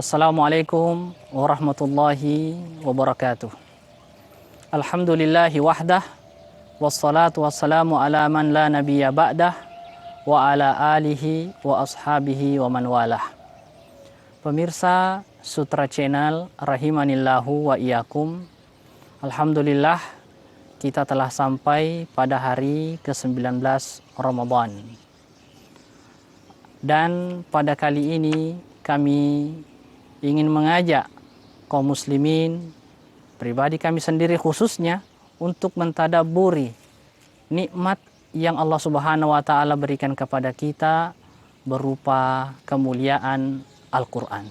Assalamualaikum warahmatullahi wabarakatuh. Alhamdulillahi wahdah, wassalatu wassalamu ala man la nabiyya ba'dah, wa ala alihi wa ashabihi wa man walah. Pemirsa Sutra Channel, rahimanillahu wa iyakum. Alhamdulillah, kita telah sampai pada hari ke-19 Ramadan. Dan pada kali ini kami ingin mengajak kaum muslimin, pribadi kami sendiri khususnya, untuk mentadaburi nikmat yang Allah Subhanahu wa taala berikan kepada kita berupa kemuliaan Al-Qur'an.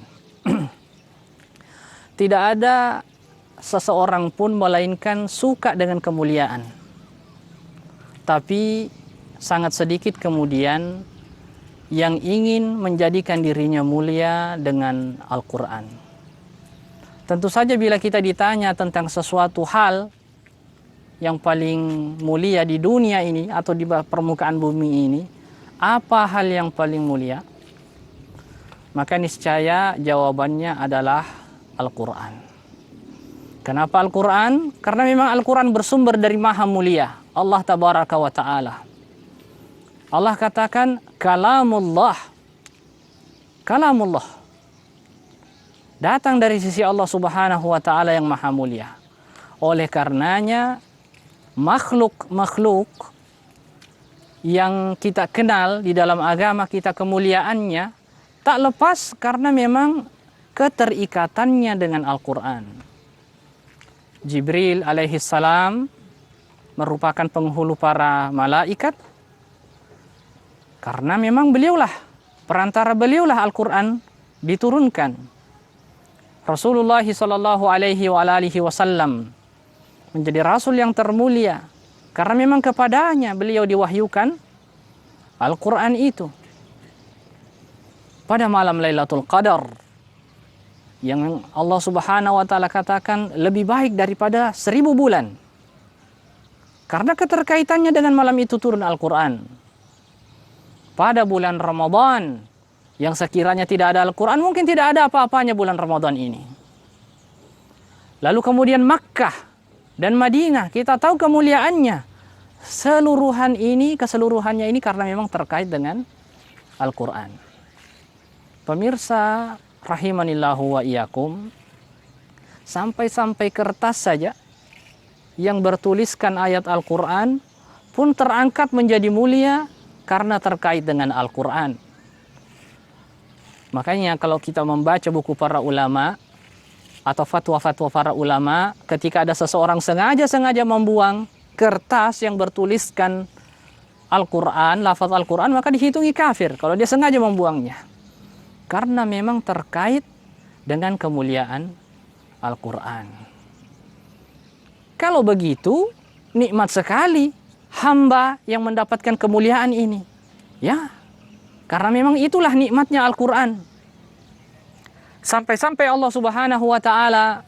Tidak ada seseorang pun melainkan suka dengan kemuliaan. Tapi sangat sedikit kemudian yang ingin menjadikan dirinya mulia dengan Al-Quran. Tentu saja bila kita ditanya tentang sesuatu hal yang paling mulia di dunia ini atau di permukaan bumi ini, apa hal yang paling mulia? Maka niscaya jawabannya adalah Al-Quran. Kenapa Al-Quran? Karena memang Al-Quran bersumber dari Maha Mulia, Allah Tabaraka wa Ta'ala. Allah katakan kalamullah. Kalamullah datang dari sisi Allah Subhanahu wa taala yang maha mulia. Oleh karenanya makhluk-makhluk yang kita kenal di dalam agama kita kemuliaannya tak lepas karena memang keterikatannya dengan Al-Quran. Jibril alaihissalam merupakan penghulu para malaikat, karena memang perantara beliaulah Al-Quran diturunkan. Rasulullah sallallahu alaihi wasallam menjadi rasul yang termulia karena memang kepadanya beliau diwahyukan Al-Quran itu. Pada malam Lailatul Qadar yang Allah Subhanahu wa taala katakan lebih baik daripada 1000 bulan. Karena keterkaitannya dengan malam itu turun Al-Quran. Pada bulan Ramadan yang sekiranya tidak ada Al-Quran, mungkin tidak ada apa-apanya bulan Ramadan ini. Lalu kemudian Makkah dan Madinah, kita tahu kemuliaannya. Keseluruhannya ini karena memang terkait dengan Al-Quran. Pemirsa rahimanillahu wa iyakum, sampai-sampai kertas saja yang bertuliskan ayat Al-Quran pun terangkat menjadi mulia karena terkait dengan Al-Quran. Makanya kalau kita membaca buku para ulama atau fatwa-fatwa para ulama, ketika ada seseorang sengaja membuang kertas yang bertuliskan Al-Quran, lafaz Al-Quran, maka dihitungi kafir kalau dia sengaja membuangnya. Karena memang terkait dengan kemuliaan Al-Quran. Kalau begitu, nikmat sekali hamba yang mendapatkan kemuliaan ini. Ya, karena memang itulah nikmatnya Al-Quran. Sampai-sampai Allah Subhanahu wa ta'ala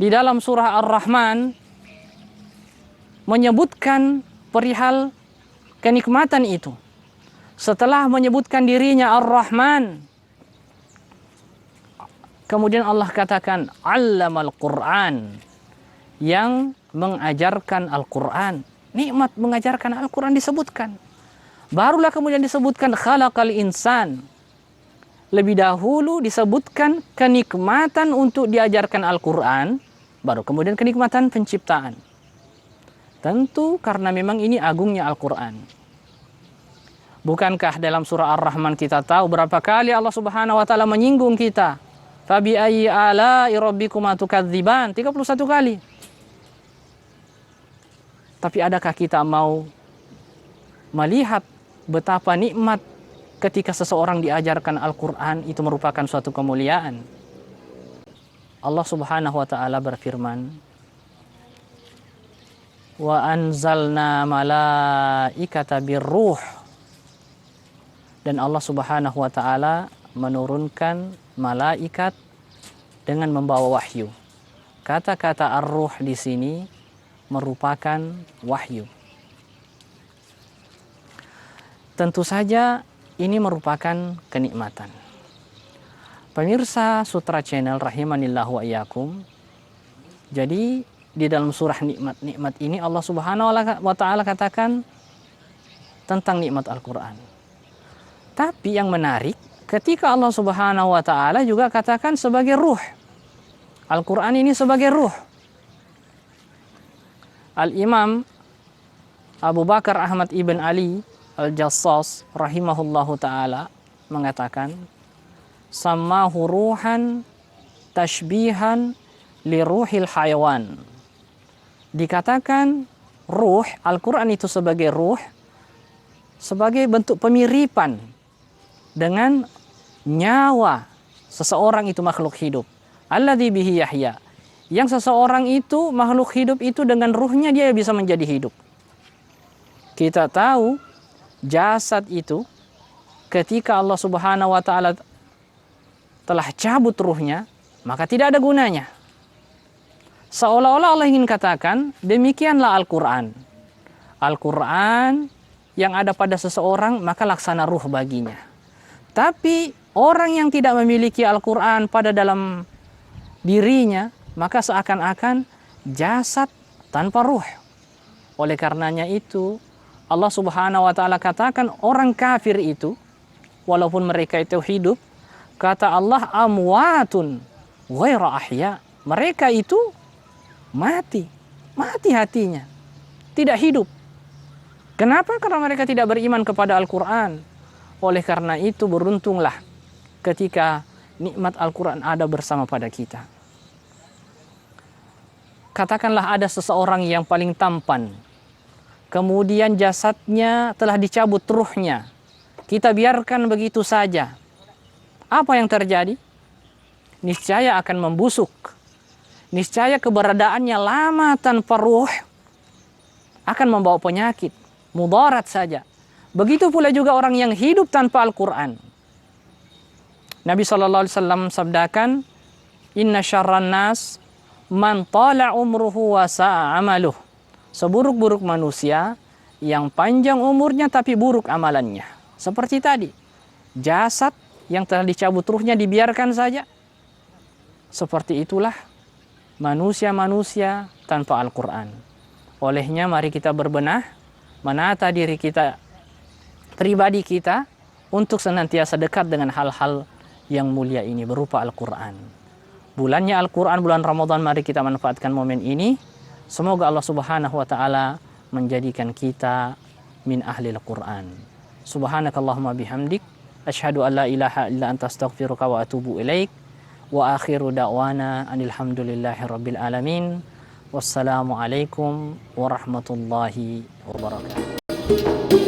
di dalam surah Ar-Rahman menyebutkan perihal kenikmatan itu. Setelah menyebutkan dirinya Ar-Rahman, kemudian Allah katakan Allamal Quran, yang mengajarkan Al-Quran. Nikmat mengajarkan Al-Quran disebutkan. Barulah kemudian disebutkan khalaqal insan. Lebih dahulu disebutkan kenikmatan untuk diajarkan Al-Quran, baru kemudian kenikmatan penciptaan. Tentu karena memang ini agungnya Al-Quran. Bukankah dalam surah Ar-Rahman kita tahu berapa kali Allah Subhanahu wa taala menyinggung kita? Fabi ayyi ala'i rabbikuma tukadziban, 31 kali. Tapi adakah kita mau melihat betapa nikmat ketika seseorang diajarkan Al-Quran itu merupakan suatu kemuliaan? Allah Subhanahu wa ta'ala berfirman, wa anzalna malaikata birruh, dan Allah Subhanahu wa ta'ala menurunkan malaikat dengan membawa wahyu. Kata-kata ar-ruh di sini merupakan wahyu. Tentu saja ini merupakan kenikmatan. Pemirsa Sutra Channel rahimanillahu wa iyyakum. Jadi di dalam surah nikmat-nikmat ini Allah Subhanahu wa taala katakan tentang nikmat Al-Qur'an. Tapi yang menarik ketika Allah Subhanahu wa taala juga katakan sebagai ruh. Al-Qur'an ini sebagai ruh. Al-Imam Abu Bakar Ahmad ibn Ali Al-Jassas rahimahullahu taala mengatakan sammahu ruhan tashbihan li ruhil hayawan. Dikatakan ruh, Al-Quran itu sebagai ruh, sebagai bentuk pemiripan dengan nyawa seseorang itu makhluk hidup. Alladzi bihi yahya. Yang seseorang itu makhluk hidup itu dengan ruhnya dia bisa menjadi hidup. Kita tahu jasad itu ketika Allah Subhanahu wa taala telah cabut ruhnya, maka tidak ada gunanya. Seolah-olah Allah ingin katakan, demikianlah Al-Quran. Al-Quran yang ada pada seseorang, maka laksana ruh baginya. Tapi orang yang tidak memiliki Al-Quran pada dalam dirinya, maka seakan-akan jasad tanpa ruh. Oleh karenanya itu, Allah Subhanahu wa taala katakan orang kafir itu, walaupun mereka itu hidup, kata Allah amwatun ghaira ahya. Mereka itu mati hatinya, tidak hidup. Kenapa? Karena mereka tidak beriman kepada Al-Quran. Oleh karena itu beruntunglah ketika nikmat Al-Quran ada bersama pada kita. Katakanlah ada seseorang yang paling tampan, kemudian jasadnya telah dicabut ruhnya, kita biarkan begitu saja. Apa yang terjadi? Niscaya akan membusuk. Niscaya keberadaannya lama tanpa ruh akan membawa penyakit, mudarat saja. Begitu pula juga orang yang hidup tanpa Al-Quran. Nabi SAW sabdakan, Inna syarran nas man tala umruhu wa sa'a amaluh. Seburuk-buruk manusia yang panjang umurnya tapi buruk amalannya. Seperti tadi, jasad yang telah dicabut ruhnya dibiarkan saja. Seperti itulah manusia-manusia tanpa Al-Quran. Olehnya mari kita berbenah, menata diri kita, pribadi kita, untuk senantiasa dekat dengan hal-hal yang mulia ini berupa Al-Quran. Bulannya Al-Quran, bulan Ramadan, mari kita manfaatkan momen ini. Semoga Allah Subhanahu wa taala menjadikan kita min ahli Al-Quran. Subhanakallahumma bihamdik, asyhadu an la ilaha illa anta astaghfiruka wa atubu ilaik. Wa akhiru da'wana anilhamdulillahi rabbil alamin. Wassalamualaikum warahmatullahi wabarakatuh.